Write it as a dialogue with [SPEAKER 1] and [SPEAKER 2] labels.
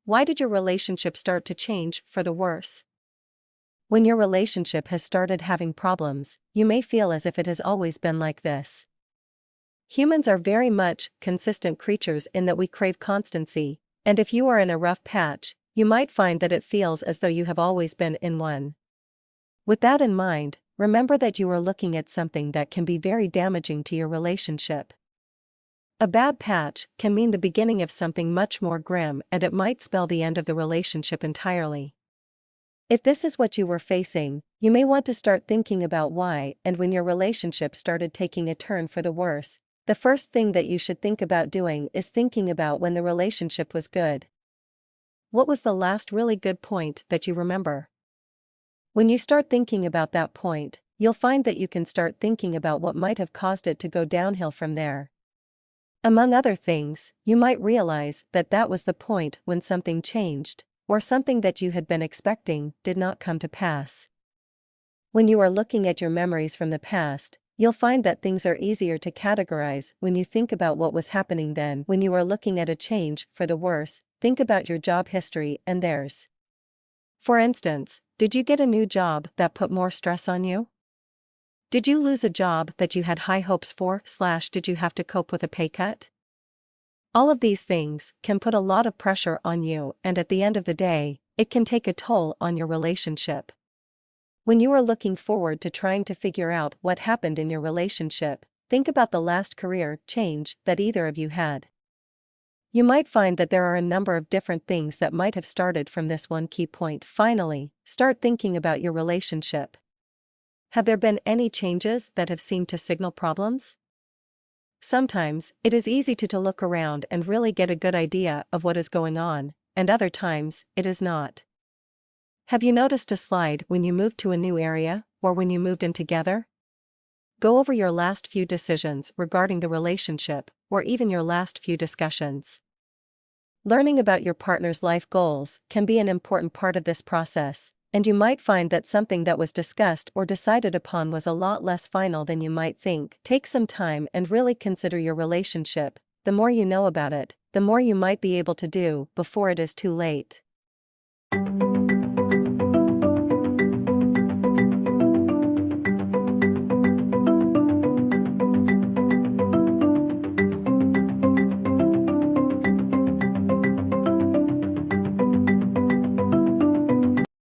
[SPEAKER 1] Why did your relationship start to change for the worse? When your relationship has started having problems, you may feel as if it has always been like this. Humans are very much consistent creatures in that we crave constancy, and if you are in a rough patch, you might find that it feels as though you have always been in one. With that in mind, remember that you are looking at something that can be very damaging to your relationship. A bad patch can mean the beginning of something much more grim, and it might spell the end of the relationship entirely. If this is what you were facing, you may want to start thinking about why and when your relationship started taking a turn for the worse. The first thing that you should think about doing is thinking about when the relationship was good. What was the last really good point that you remember? When you start thinking about that point, you'll find that you can start thinking about what might have caused it to go downhill from there. Among other things, you might realize that that was the point when something changed, or something that you had been expecting did not come to pass. When you are looking at your memories from the past, you'll find that things are easier to categorize when you think about what was happening then. When you are looking at a change for the worse, think about your job history and theirs. For instance, did you get a new job that put more stress on you? Did you lose a job that you had high hopes for, / did you have to cope with a pay cut? All of these things can put a lot of pressure on you, and at the end of the day, it can take a toll on your relationship. When you are looking forward to trying to figure out what happened in your relationship, think about the last career change that either of you had. You might find that there are a number of different things that might have started from this one key point. Finally, start thinking about your relationship. Have there been any changes that have seemed to signal problems? Sometimes, it is easy to look around and really get a good idea of what is going on, and other times, it is not. Have you noticed a slide when you moved to a new area, or when you moved in together? Go over your last few decisions regarding the relationship, or even your last few discussions. Learning about your partner's life goals can be an important part of this process, and you might find that something that was discussed or decided upon was a lot less final than you might think. Take some time and really consider your relationship. The more you know about it, the more you might be able to do before it is too late.